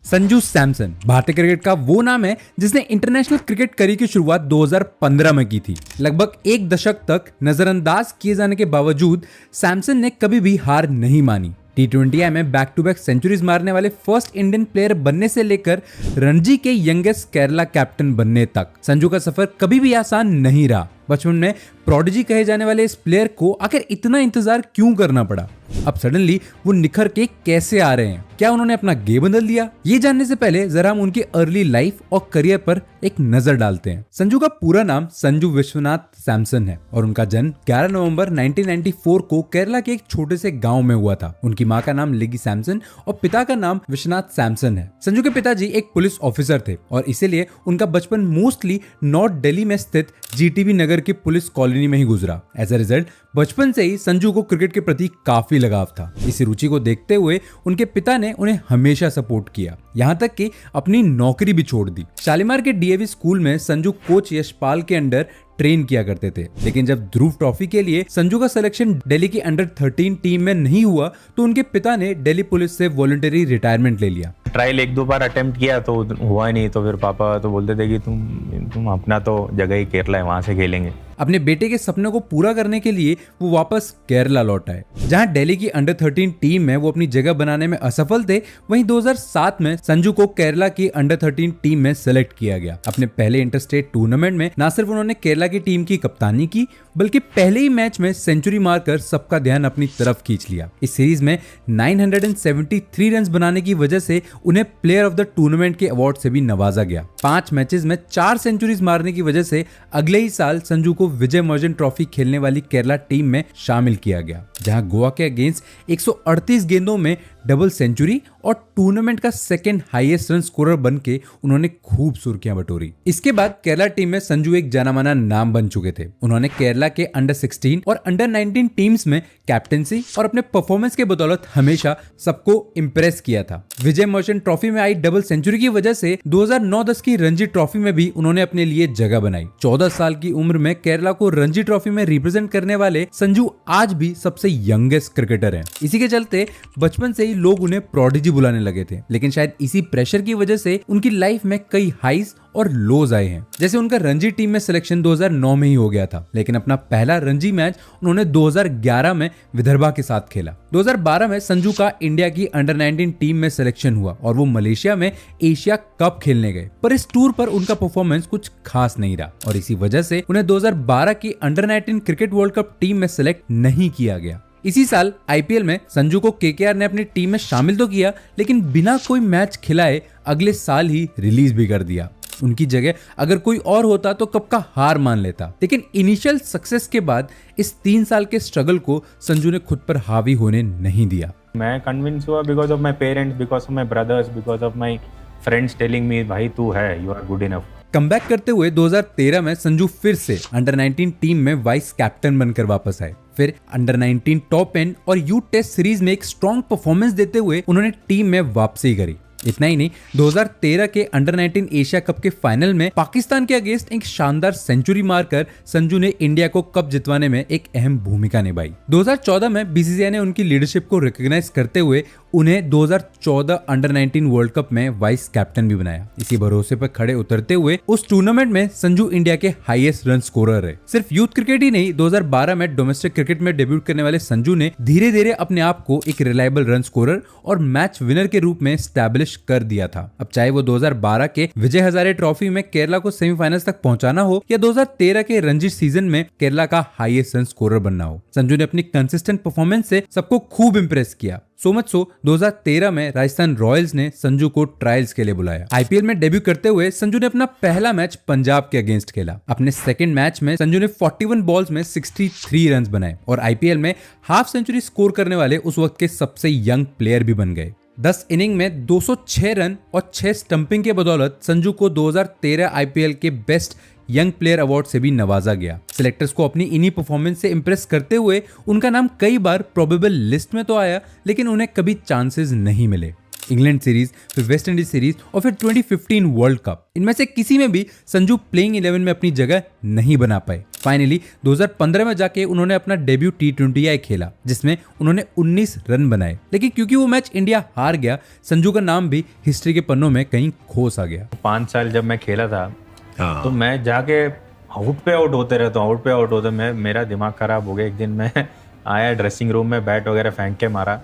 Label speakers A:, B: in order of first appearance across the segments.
A: संजू सैमसन भारतीय क्रिकेट का वो नाम है जिसने इंटरनेशनल क्रिकेट करियर की शुरुआत 2015 में की थी। लगभग एक दशक तक नजरअंदाज किए जाने के बावजूद सैमसन ने कभी भी हार नहीं मानी। T20 में बैक टू बैक सेंचुरीज मारने वाले फर्स्ट इंडियन प्लेयर बनने से लेकर रणजी के यंगेस्ट केरला कैप्टन बनने तक संजू का सफर कभी भी आसान नहीं रहा। बचपन में प्रोडिजी कहे जाने वाले इस प्लेयर को आखिर इतना इंतजार क्यों करना पड़ा? अब सडनली वो निखर के कैसे आ रहे हैं? क्या उन्होंने अपना गेम बदल दिया? ये जानने से पहले जरा हम उनकी अर्ली लाइफ और करियर पर एक नजर डालते हैं। संजू का पूरा नाम संजू विश्वनाथ सैमसन है और उनका जन्म 11 नवंबर 1994 को केरला के एक छोटे से गांव में हुआ था। उनकी मां का नाम लिगी सैमसन और पिता का नाम विश्वनाथ सैमसन है। संजू के पिताजी एक पुलिस ऑफिसर थे और इसीलिए उनका बचपन मोस्टली नॉर्थ दिल्ली में स्थित जीटीबी नगर की पुलिस कॉलोनी में ही गुजरा। एज अ रिजल्ट बचपन से ही संजू को क्रिकेट के प्रति काफी लगाव था। इसी रुचि को देखते हुए उनके पिता ने उन्हें हमेशा सपोर्ट किया, यहाँ तक कि अपनी नौकरी भी छोड़ दी। शालीमार के डीएवी स्कूल में संजू कोच यशपाल के अंडर ट्रेन किया करते थे, लेकिन जब ध्रुव ट्रॉफी के लिए संजू का सिलेक्शन दिल्ली की अंडर 13 टीम में नहीं हुआ तो उनके पिता ने दिल्ली पुलिस से वॉलंटरी रिटायरमेंट ले लिया।
B: ट्रायल एक दो बार अटेम्प्ट किया तो हुआ नहीं, तो फिर पापा तो बोलते थे कि तुम अपना तो जगह ही केरला है, वहां से खेलेंगे।
A: अपने बेटे के सपने को पूरा करने के लिए वो वापस केरला लौट आए, जहां दिल्ली की अंडर 13 टीम में वो अपनी जगह बनाने में असफल थे। वहीं 2007 में संजू को केरला की अंडर 13 टीम में सेलेक्ट किया गया। अपने पहले इंटरस्टेट टूर्नामेंट में न सिर्फ उन्होंने केरला की टीम की कप्तानी की, बल्कि पहले ही मैच में सेंचुरी मारकर सबका ध्यान अपनी तरफ खींच लिया। इस सीरीज में 973 रन बनाने की वजह से उन्हें प्लेयर ऑफ द टूर्नामेंट के अवार्ड से भी नवाजा गया। 5 मैचेस में 4 सेंचुरीज मारने की वजह से अगले ही साल संजू को विजय मर्चेंट ट्रॉफी खेलने वाली केरला टीम में शामिल किया गया, जहां गोवा के अगेंस्ट 138 गेंदों में डबल सेंचुरी और टूर्नामेंट का सेकंड हाईएस्ट रन स्कोरर बनके उन्होंने खूब सुर्खियां बटोरी। इसके बाद केरला टीम में संजू एक जाना माना नाम बन चुके थे। उन्होंने केरला के अंडर 16 और अंडर 19 टीम्स में कैप्टेंसी और अपने परफॉर्मेंस के बदौलत हमेशा सबको इंप्रेस किया था। विजय मर्चेंट ट्रॉफी में आई डबल सेंचुरी की वजह से 2009-10 की रणजी ट्रॉफी में भी उन्होंने अपने लिए जगह बनाई। 14 साल की उम्र में केरला को रणजी ट्रॉफी में रिप्रेजेंट करने वाले संजू आज भी सबसे यंगेस्ट क्रिकेटर हैं। इसी के चलते बचपन से ही लोग उन्हें प्रोडिजी बुलाने लगे थे, लेकिन शायद इसी प्रेशर की वजह से उनकी लाइफ में कई हाईज और लोज आए हैं। जैसे उनका रणजी टीम में सिलेक्शन 2009 में ही हो गया था, लेकिन अपना पहला रणजी मैच उन्होंने 2011 में विदर्भा के साथ खेला। 2012 में संजू का इंडिया की अंडर 19 टीम में सिलेक्शन हुआ और वो मलेशिया में एशिया कप खेलने गए, पर इस टूर पर उनका परफॉर्मेंस कुछ खास नहीं रहा और इसी वजह से उन्हें 2012 की under 19 cricket world cup team में सिलेक्ट नहीं किया गया। इसी साल आईपीएल में संजू को केकेआर ने अपनी टीम में शामिल तो किया, लेकिन बिना कोई मैच खिलाए अगले साल ही रिलीज भी कर दिया। उनकी जगह अगर कोई और होता तो कब का हार मान लेता, लेकिन इनिशियल सक्सेस के बाद इस 3 साल के स्ट्रगल को संजू ने खुद पर हावी होने नहीं दिया।
B: मैं कन्विंस हुआ because of my parents, because of my brothers, because of my friends telling me भाई तू है, you are good enough.
A: Comeback करते हुए 2013 में संजू फिर से अंडर 19 टीम में वाइस कैप्टन बनकर वापस आए। फिर अंडर 19 टॉप एंड और यूथ टेस्ट सीरीज में एक स्ट्रॉन्ग परफॉर्मेंस देते हुए उन्होंने टीम में वापसी करी। इतना ही नहीं, 2013 के अंडर 19 एशिया कप के फाइनल में पाकिस्तान के अगेंस्ट एक शानदार सेंचुरी मारकर संजू ने इंडिया को कप जितवाने में एक अहम भूमिका निभाई। 2014 में बीसीसीआई ने उनकी लीडरशिप को रिकॉग्नाइज करते हुए उन्हें 2014 अंडर 19 वर्ल्ड कप में वाइस कैप्टन भी बनाया। इसी भरोसे पर खड़े उतरते हुए उस टूर्नामेंट में संजू इंडिया के हाईएस्ट रन स्कोरर है। सिर्फ यूथ क्रिकेट ही नहीं, 2012 में डोमेस्टिक क्रिकेट में डेब्यूट करने वाले संजू ने धीरे धीरे अपने आप को एक रिलायबल रन स्कोरर और मैच विनर के रूप में स्टैब्लिश कर दिया था। अब चाहे वो 2012 के विजय हजारे ट्रॉफी में केरला को सेमीफाइनल्स तक पहुंचाना हो या 2013 के रणजी सीजन में केरला का हाईएस्ट रन स्कोरर बनना हो, संजू ने अपनी कंसिस्टेंट परफॉर्मेंस से सबको खूब इंप्रेस किया। सो मच सो 2013 में राजस्थान रॉयल्स ने संजू को ट्रायल्स के लिए बुलाया। आईपीएल में डेब्यू करते हुए संजू ने अपना पहला मैच पंजाब के अगेंस्ट खेला। अपने सेकंड मैच में संजू ने 41 बॉल्स में 63 रन बनाए और आईपीएल में हाफ सेंचुरी स्कोर करने वाले उस वक्त के सबसे यंग प्लेयर भी बन गए। 10 इनिंग में 206 रन और 6 स्टंपिंग के बदौलत संजू को 2013 आईपीएल के बेस्ट यंग प्लेयर अवार्ड से भी नवाजा गया। सिलेक्टर्स को अपनी इन्हीं परफॉर्मेंस से इंप्रेस करते हुए उनका नाम कई बार प्रोबेबल लिस्ट में तो आया, लेकिन उन्हें कभी चांसेस नहीं मिले। इंग्लैंड सीरीज, फिर वेस्ट इंडीज सीरीज और फिर 2015 वर्ल्ड कप, इनमें से किसी में भी संजू प्लेइंग 11 में अपनी जगह नहीं बना पाए। फाइनली 2015 में जाके उन्होंने अपना डेब्यू T20I खेला जिसमें उन्होंने 19 रन बनाए, लेकिन क्योंकि वो मैच इंडिया हार गया, संजू का नाम भी हिस्ट्री के पन्नों में कहीं खोस आ गया।
B: 5 साल जब मैं खेला था तो मैं जाके आउट पे आउट होते रहता हूँ, आउट पे आउट होते, मेरा दिमाग खराब हो गया। एक दिन मैं आया ड्रेसिंग रूम में, बैट वगैरह फेंक के मारा,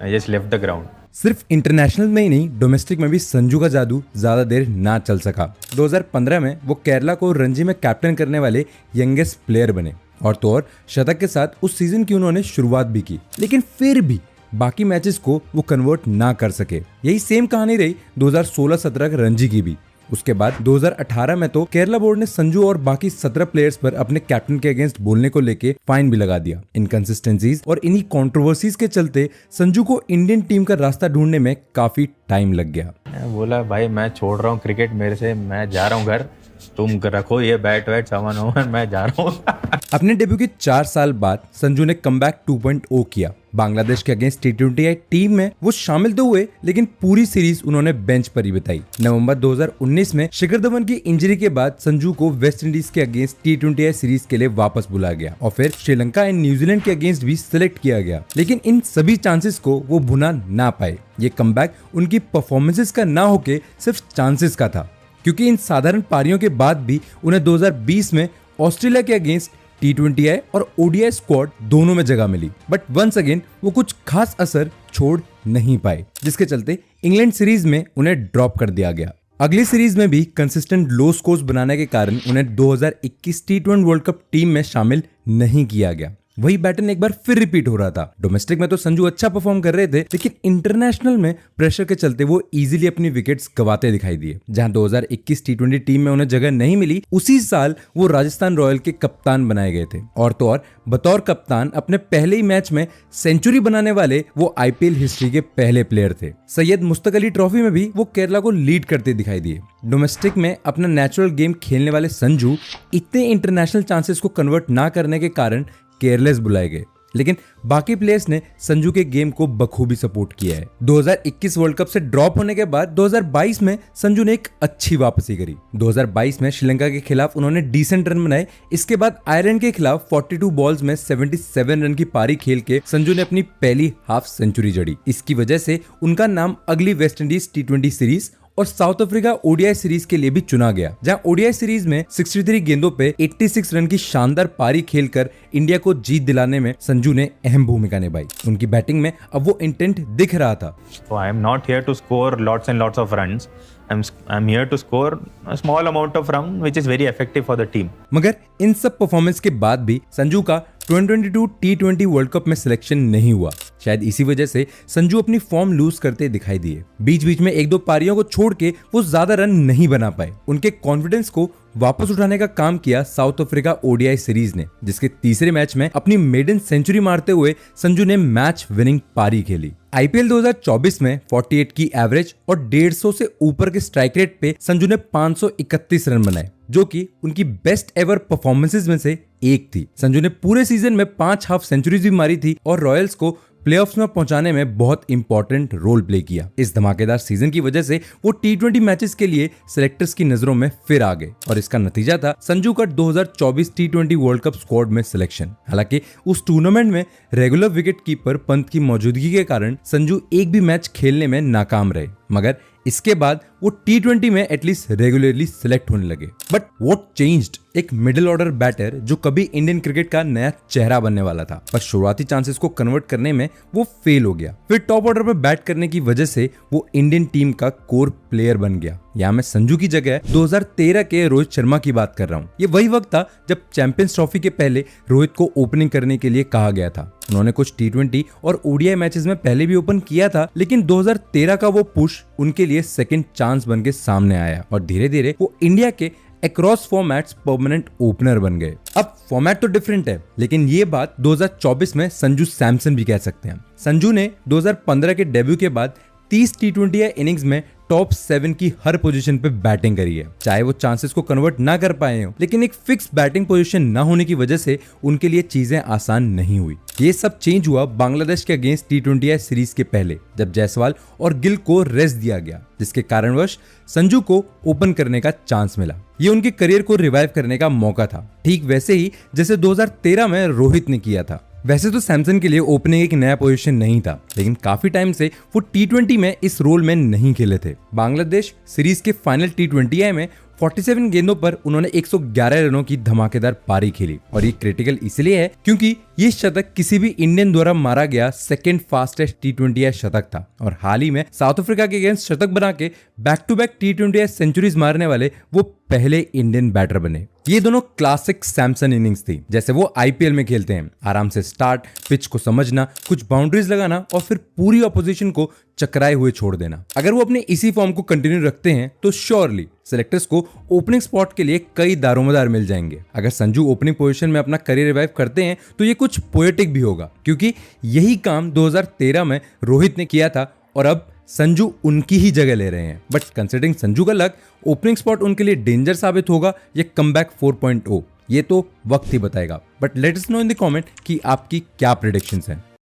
B: I just left the ground.
A: सिर्फ इंटरनेशनल में ही नहीं, डोमेस्टिक में भी संजू का जादू ज्यादा देर ना चल सका। 2015 में वो केरला को रणजी में कैप्टन करने वाले यंगेस्ट प्लेयर बने और तो और शतक के साथ उस सीजन की उन्होंने शुरुआत भी की, लेकिन फिर भी बाकी मैचेस को वो कन्वर्ट ना कर सके। यही सेम कहानी रही 2016-17 के रणजी की भी। उसके बाद 2018 में तो केरला बोर्ड ने संजू और बाकी 17 प्लेयर्स पर अपने कैप्टन के अगेंस्ट बोलने को लेके फाइन भी लगा दिया। इनकंसिस्टेंसीज और इन्हीं कंट्रोवर्सीज के चलते संजू को इंडियन टीम का रास्ता ढूंढने में काफी टाइम लग गया।
B: मैं बोला भाई मैं छोड़ रहा हूँ क्रिकेट, मेरे से मैं जा रहा हूँ घर, तुम रखो ये बैट वैट सामान वामान, मैं जा रहा हूँ।
A: अपने डेब्यू के 4 साल बाद संजू ने कमबैक 2.0 किया। बांग्लादेश के अगेंस्ट T20I टीम में वो शामिल तो हुए, लेकिन पूरी सीरीज उन्होंने बेंच पर ही बिताई। नवंबर 2019 में शिखर धवन की इंजरी के बाद संजू को वेस्ट इंडीज के अगेंस्ट T20I सीरीज के लिए वापस बुलाया गया और फिर श्रीलंका एंड न्यूजीलैंड के अगेंस्ट भी सिलेक्ट किया गया, लेकिन इन सभी चांसेस को वो भुना ना पाए। ये कमबैक उनकी परफॉर्मेंसेस का ना होके सिर्फ चांसेस का था, क्योंकि इन साधारण पारियों के बाद भी उन्हें 2020 में ऑस्ट्रेलिया के अगेंस्ट T20I और ODI स्क्वाड दोनों में जगह मिली, बट वंस अगेन वो कुछ खास असर छोड़ नहीं पाए, जिसके चलते इंग्लैंड सीरीज में उन्हें ड्रॉप कर दिया गया। अगली सीरीज में भी कंसिस्टेंट लो स्कोर्स बनाने के कारण उन्हें 2021 T20 वर्ल्ड कप टीम में शामिल नहीं किया गया। वही पैटर्न एक बार फिर रिपीट हो रहा था। डोमेस्टिक में तो संजू अच्छा परफॉर्म कर रहे थे, लेकिन इंटरनेशनल में प्रेशर के चलते वो इजीली अपनी विकेट्स गवाते दिखाई दिए। जहां 2021 T20 टीम में उन्हें जगह नहीं मिली, उसी साल वो राजस्थान रॉयल के कप्तान बनाए गए थे और तो और बतौर कप्तान अपने पहले ही मैच में सेंचुरी बनाने वाले वो IPL हिस्ट्री के पहले प्लेयर थे। सैयद मुश्ताक अली ट्रॉफी में भी वो केरला को लीड करते दिखाई दिए। डोमेस्टिक में अपना नेचुरल गेम खेलने वाले संजू इतने इंटरनेशनल चांसेस को कन्वर्ट ना करने के कारण केयरलेस बुलाए गए, लेकिन बाकी प्लेयर्स ने संजू के गेम को बखूबी सपोर्ट किया है। 2021 वर्ल्ड कप से ड्रॉप होने के बाद 2022 में संजू ने एक अच्छी वापसी करी। 2022 में श्रीलंका के खिलाफ उन्होंने डिसेंट रन बनाए। इसके बाद आयरलैंड के खिलाफ 42 बॉल्स में 77 रन की पारी खेल के संजू ने अपनी पहली हाफ सेंचुरी जड़ी। इसकी वजह से उनका नाम अगली वेस्ट इंडीज T20 सीरीज और साउथ अफ्रीका ODI सीरीज के लिए भी चुना गया, जहां ODI सीरीज में 63 गेंदों पे 86 रन की शानदार पारी खेलकर इंडिया को जीत दिलाने में संजू ने अहम भूमिका निभाई। उनकी बैटिंग में अब वो इंटेंट दिख रहा था।
B: So I am not here to score lots and lots of runs. I'm here to score a small amount of run which is very effective for the team.
A: मगर इन सब परफॉर्मेंस के बाद भी संजू का 2022 T20 वर्ल्ड कप में selection नहीं हुआ। शायद इसी वजह से संजू अपनी फॉर्म लूज करते दिखाई दिए। बीच बीच में एक दो पारियों को छोड़ के वो ज्यादा रन नहीं बना पाए। उनके कॉन्फिडेंस को वापस उठाने का काम किया साउथ अफ्रीका ODI सीरीज ने, जिसके तीसरे मैच में अपनी मेडन सेंचुरी मारते हुए संजू ने मैच विनिंग पारी खेली। IPL 2024 में 48 की एवरेज और 150 से ऊपर के स्ट्राइक रेट पे संजू ने 531 रन बनाए, जो कि उनकी बेस्ट एवर परफॉर्मेंसेस में से एक थी। संजू ने पूरे सीजन में 5 हाफ सेंचुरीज भी मारी थी और रॉयल्स को प्लेऑफ्स में पहुंचाने में बहुत इंपॉर्टेंट रोल प्ले किया। इस धमाकेदार सीजन की वजह से वो T20 मैचेस के लिए सिलेक्टर्स की नजरों में फिर आ गए और इसका नतीजा था संजू का 2024 T20 वर्ल्ड कप स्क्वाड में सिलेक्शन। हालांकि उस टूर्नामेंट में रेगुलर विकेट कीपर पंत की मौजूदगी के कारण संजू एक भी मैच खेलने में नाकाम रहे, मगर इसके बाद वो T20 में एटलीस्ट रेगुलरली सिलेक्ट होने लगे। But what changed? एक मिडिल ऑर्डर बैटर जो कभी इंडियन क्रिकेट का नया चेहरा बनने वाला था, पर शुरुआती चांसेस को कन्वर्ट करने में वो फेल हो गया। फिर टॉप ऑर्डर पर बैट करने की वजह से वो इंडियन टीम का कोर प्लेयर बन गया। यहाँ मैं संजू की जगह 2013 के रोहित शर्मा की बात कर रहा हूँ। ये वही वक्त था जब चैंपियंस ट्रॉफी के पहले रोहित को ओपनिंग करने के लिए कहा गया था। उन्होंने कुछ T20 और ODI मैचेस में पहले भी ओपन किया था, लेकिन 2013 का वो पुश उनके लिए सेकंड चांस बन के सामने आया और धीरे धीरे वो इंडिया के अक्रॉस फॉर्मेट्स परमानेंट ओपनर बन गए। अब फॉर्मेट तो डिफरेंट है, लेकिन ये बात 2024 में संजू सैमसन भी कह सकते हैं। संजू ने 2015 के डेब्यू के बाद 30 T20 इनिंग्स में टॉप 7 की हर पोजीशन पे बैटिंग करी है। चाहे वो चांसेस को कन्वर्ट ना कर पाए हो, लेकिन एक फिक्स बैटिंग पोजीशन ना होने की वजह से उनके लिए चीजें आसान नहीं हुई। ये सब चेंज हुआ बांग्लादेश के अगेंस्ट T20I सीरीज के पहले, जब जायसवाल और गिल को रेस्ट दिया गया, जिसके कारणवश संजू को ओपन करने का चांस मिला। ये उनके करियर को रिवाइव करने का मौका था, ठीक वैसे ही जैसे 2013 में रोहित ने किया था। वैसे तो सैमसन के लिए ओपनिंग एक नया पोजीशन नहीं था, लेकिन काफी टाइम से वो T20 में इस रोल में नहीं खेले थे। बांग्लादेश सीरीज के फाइनल T20I में 47 गेंदों पर उन्होंने 111 रनों की धमाकेदार पारी खेली, और ये क्रिटिकल इसलिए है क्योंकि ये शतक किसी भी इंडियन द्वारा मारा गया सेकंड फास्टेस्ट T20I शतक था, और हाल ही में साउथ अफ्रीका के अगेंस्ट शतक बना के back to back T20I centuries मारने वाले वो पहले इंडियन बैटर बने। ये दोनों क्लासिक सैमसन इनिंग्स थी, जैसे वो IPL में खेलते हैं। आराम से स्टार्ट, पिच को समझना, कुछ बाउंड्रीज लगाना और फिर पूरी ऑपोजिशन को चकराए हुए छोड़ देना। अगर वो अपने इसी फॉर्म को कंटिन्यू रखते हैं तो श्योरली सेलेक्टर्स को ओपनिंग स्पॉट के लिए कई दारोमदार मिल जाएंगे। अगर संजू ओपनिंग पोजीशन में अपना करियर रिवाइव करते हैं तो ये कुछ पोएटिक भी होगा, क्योंकि यही काम 2013 में रोहित ने किया था और अब संजू उनकी ही जगह ले रहे हैं। बट कंसिडरिंग संजू का लक, ओपनिंग स्पॉट उनके लिए डेंजर साबित होगा या कमबैक 4.0, ये तो वक्त ही बताएगा। But let us know in the comment कि आपकी क्या प्रेडिक्शंस हैं।